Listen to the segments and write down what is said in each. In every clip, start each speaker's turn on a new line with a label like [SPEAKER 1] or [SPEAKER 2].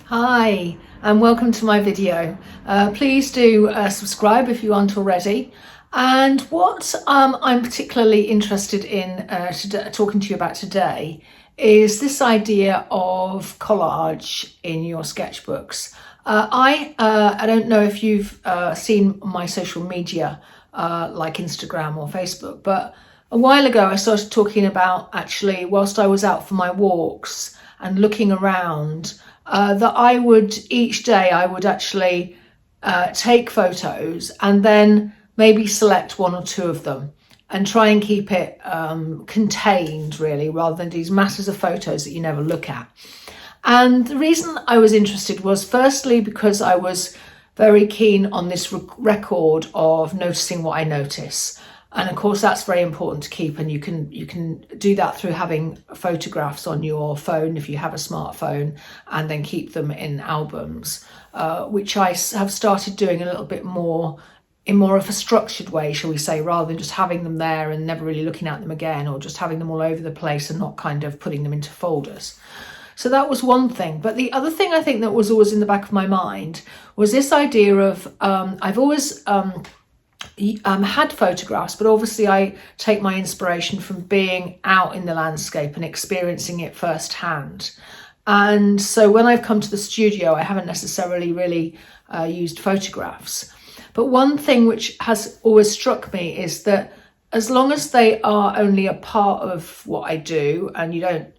[SPEAKER 1] Hi and welcome to my video. Please do subscribe if you aren't already. And what I'm particularly interested in talking to you about today is this idea of collage in your sketchbooks. I don't know if you've seen my social media like Instagram or Facebook, but a while ago I started talking about, actually, whilst I was out for my walks and looking around, that I would, each day I would actually take photos and then maybe select one or two of them and try and keep it contained, really, rather than these masses of photos that you never look at. And the reason I was interested was firstly because I was very keen on this record of noticing what I notice. And of course, that's very important to keep, and you can do that through having photographs on your phone if you have a smartphone, and then keep them in albums, which I have started doing a little bit more in more of a structured way, shall we say, rather than just having them there and never really looking at them again, or just having them all over the place and not kind of putting them into folders. So that was one thing. But the other thing I think that was always in the back of my mind was this idea of I've always had photographs, but obviously I take my inspiration from being out in the landscape and experiencing it firsthand. And so when I've come to the studio, I haven't necessarily really used photographs. But one thing which has always struck me is that as long as they are only a part of what I do, and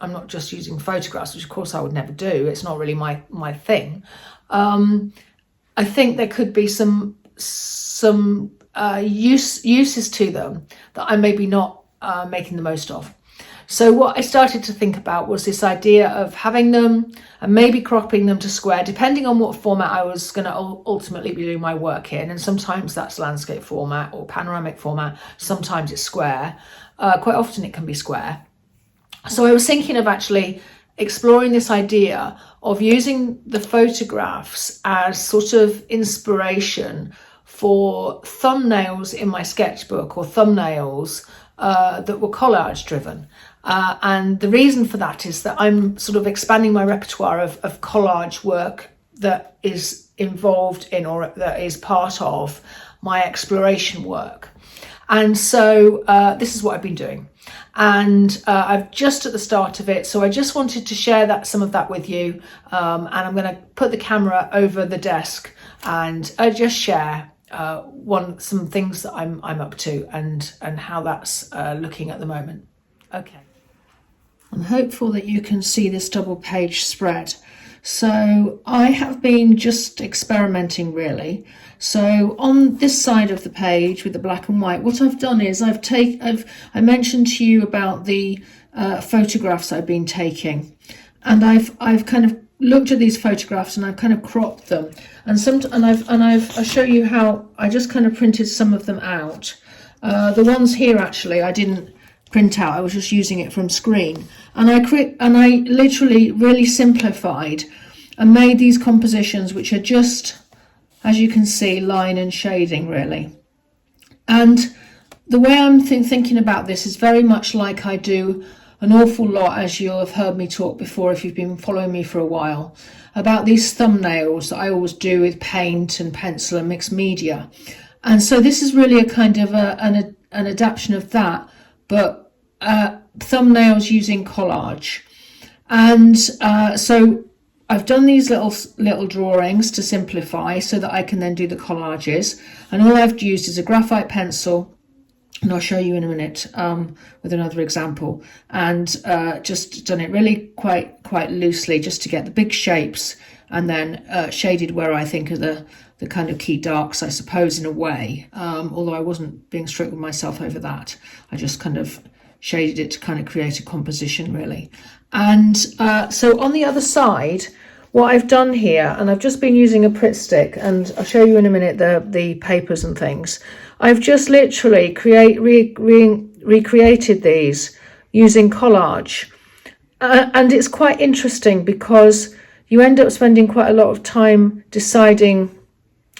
[SPEAKER 1] I'm not just using photographs, which of course I would never do, it's not really my thing. I think there could be some uses to them that I'm maybe not making the most of. So what I started to think about was this idea of having them and maybe cropping them to square, depending on what format I was going to ultimately be doing my work in. And sometimes that's landscape format or panoramic format. Sometimes it's square. Quite often it can be square. So I was thinking of actually exploring this idea of using the photographs as sort of inspiration for thumbnails in my sketchbook, or thumbnails that were collage driven. And the reason for that is that I'm sort of expanding my repertoire of collage work that is involved in, or that is part of, my exploration work. And so this is what I've been doing. And I've just at the start of it, so I just wanted to share some of that with you. And I'm going to put the camera over the desk and just share some things that I'm up to and how that's looking at the moment. Okay. I'm hopeful that you can see this double page spread. So I have been just experimenting, really. So on this side of the page with the black and white, what I've done is I mentioned to you about the photographs I've been taking, and I've kind of looked at these photographs and I've kind of cropped them, I'll show you how I just kind of printed some of them out. The ones here, actually, I didn't print out, I was just using it from screen, and I literally really simplified and made these compositions which are just, as you can see, line and shading, really. And the way I'm thinking about this is very much like I do an awful lot, as you'll have heard me talk before if you've been following me for a while, about these thumbnails that I always do with paint and pencil and mixed media. And so this is really a kind of an adaptation of that, but thumbnails using collage. And so I've done these little drawings to simplify so that I can then do the collages. And all I've used is a graphite pencil, and I'll show you in a minute with another example, and just done it really quite loosely just to get the big shapes, and then shaded where I think are the kind of key darks, I suppose, in a way, although I wasn't being strict with myself over that. I just kind of shaded it to kind of create a composition, really. And so on the other side, what I've done here, and I've just been using a Pritt stick, and I'll show you in a minute the papers and things. I've just literally recreated these using collage. And it's quite interesting because you end up spending quite a lot of time deciding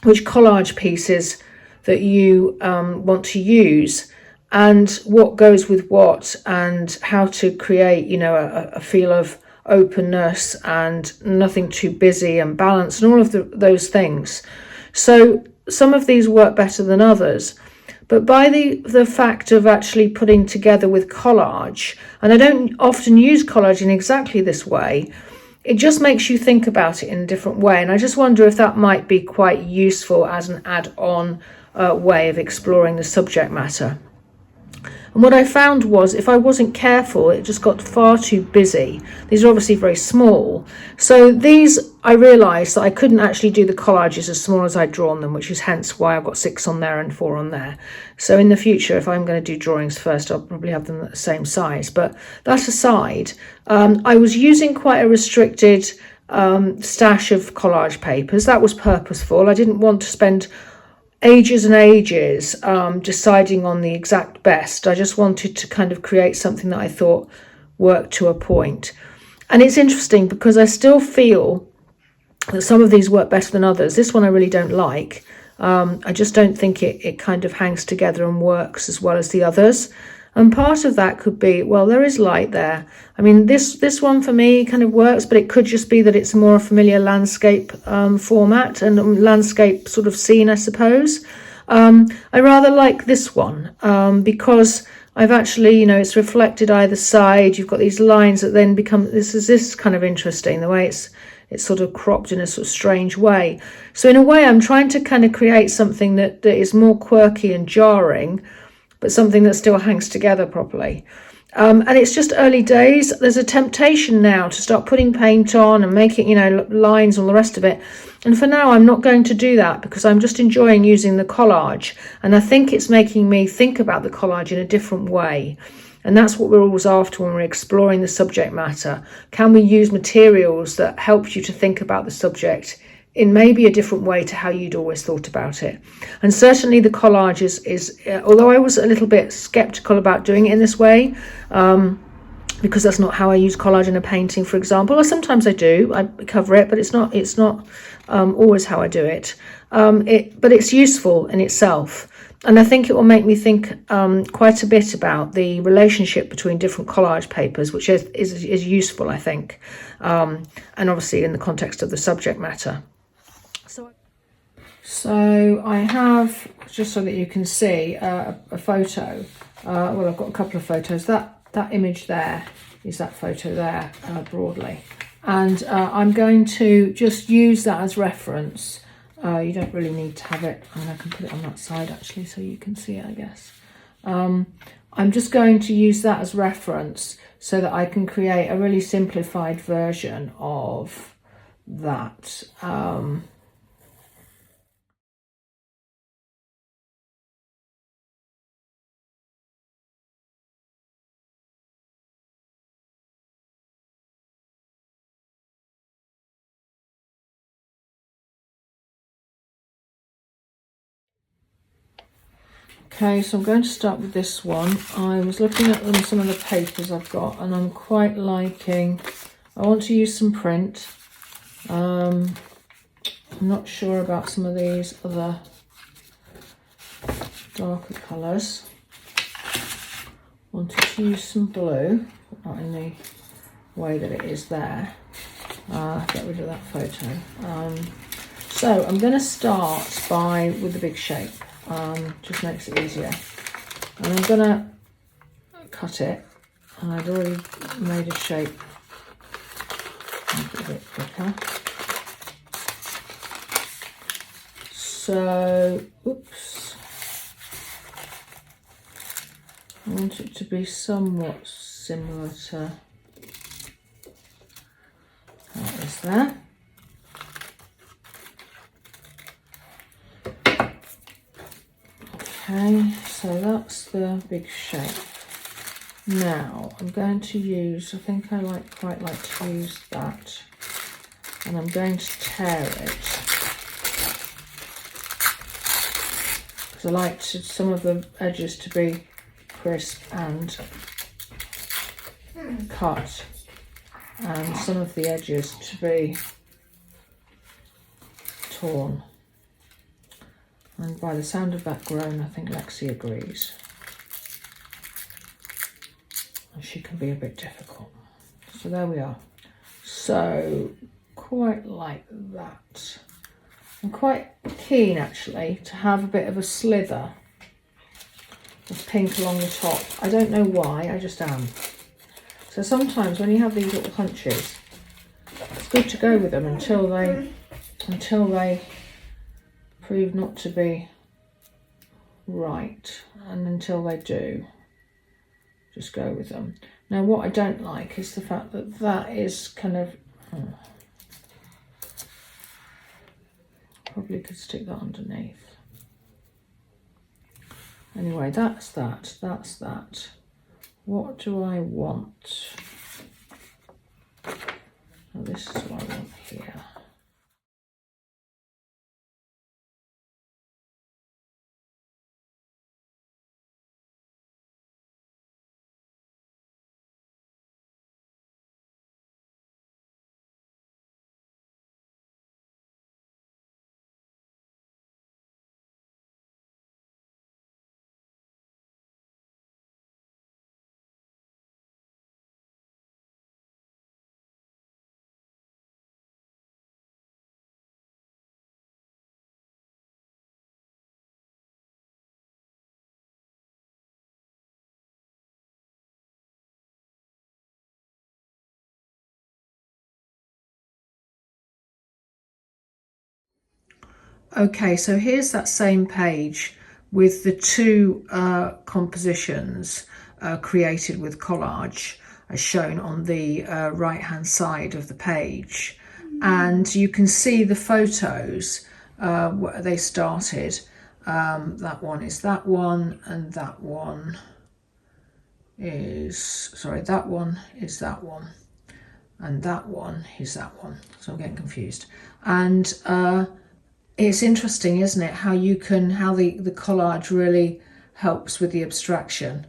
[SPEAKER 1] which collage pieces that you want to use, and what goes with what, and how to create, a feel of openness and nothing too busy and balance and all of those things. So some of these work better than others. But by the fact of actually putting together with collage, and I don't often use collage in exactly this way, it just makes you think about it in a different way. And I just wonder if that might be quite useful as an add-on way of exploring the subject matter. And what I found was if I wasn't careful, it just got far too busy. These are obviously very small. So these, I realised that I couldn't actually do the collages as small as I'd drawn them, which is hence why I've got 6 on there and 4 on there. So in the future, if I'm going to do drawings first, I'll probably have them at the same size. But that aside, I was using quite a restricted stash of collage papers. That was purposeful. I didn't want to spend ages and ages deciding on the exact best. I just wanted to kind of create something that I thought worked to a point. And it's interesting because I still feel that some of these work better than others. This one I really don't like. I just don't think it kind of hangs together and works as well as the others. And part of that could be, well, there is light there. I mean, this one for me kind of works, but it could just be that it's a more familiar landscape format and landscape sort of scene, I suppose. I rather like this one because I've actually, it's reflected either side. You've got these lines that then become, this is kind of interesting, the way it's sort of cropped in a sort of strange way. So in a way, I'm trying to kind of create something that is more quirky and jarring, but something that still hangs together properly. And it's just early days. There's a temptation now to start putting paint on and making, lines and all the rest of it. And for now, I'm not going to do that because I'm just enjoying using the collage. And I think it's making me think about the collage in a different way. And that's what we're always after when we're exploring the subject matter. Can we use materials that help you to think about the subject in maybe a different way to how you'd always thought about it? And certainly the collage is although I was a little bit skeptical about doing it in this way, because that's not how I use collage in a painting, for example, or sometimes I do, I cover it, but it's not always how I do it. But it's useful in itself. And I think it will make me think quite a bit about the relationship between different collage papers, which is useful, I think, and obviously in the context of the subject matter. So I have, just so that you can see, a photo. Well, I've got a couple of photos. That image there is that photo there, broadly. And I'm going to just use that as reference. You don't really need to have it. I mean, I can put it on that side actually so you can see it, I guess. I'm just going to use that as reference so that I can create a really simplified version of that. Okay, so I'm going to start with this one. I was looking at some of the papers I've got and I'm quite liking, I want to use some print. I'm not sure about some of these other darker colours. Wanted to use some blue, but not in the way that it is there. Get rid of that photo. So I'm going to start with the big shape. Just makes it easier. And I'm going to cut it. And I've already made a shape. Make it a bit thicker. So, oops. I want it to be somewhat similar to how it is there. Okay, so that's the big shape. Now I'm going to use, I think I quite like to use that, and I'm going to tear it because I like some of the edges to be crisp and cut, and some of the edges to be torn. And by the sound of that groan, I think Lexi agrees. She can be a bit difficult. So there we are. So quite like that. I'm quite keen actually to have a bit of a slither of pink along the top. I don't know why, I just am. So sometimes when you have these little hunches, it's good to go with them until they prove not to be right, and until they do, just go with them. Now what I don't like is the fact that that is kind of, probably could stick that underneath. Anyway, that's that. What do I want? Oh, this is what I want here. Okay, so here's that same page with the two compositions created with collage as shown on the right hand side of the page. And you can see the photos where they started. That one is that one, and that one is, sorry, that one is that one, and that one is that one. So I'm getting confused. And it's interesting, isn't it, how you can, how the collage really helps with the abstraction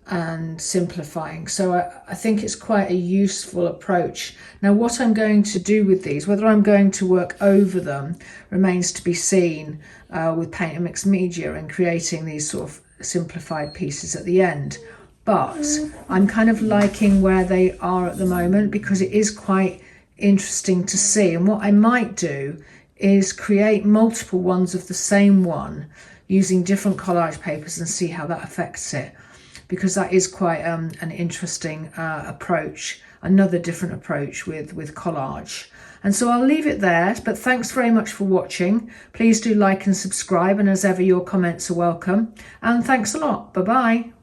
[SPEAKER 1] and simplifying. So I think it's quite a useful approach. Now what I'm going to do with these, whether I'm going to work over them, remains to be seen with Paint and Mixed Media and creating these sort of simplified pieces at the end. But I'm kind of liking where they are at the moment because it is quite interesting to see. And what I might do is create multiple ones of the same one using different collage papers and see how that affects it, because that is quite an interesting approach, another different approach with collage. And so I'll leave it there, but thanks very much for watching. Please do like and subscribe, and as ever your comments are welcome, and thanks a lot. Bye bye.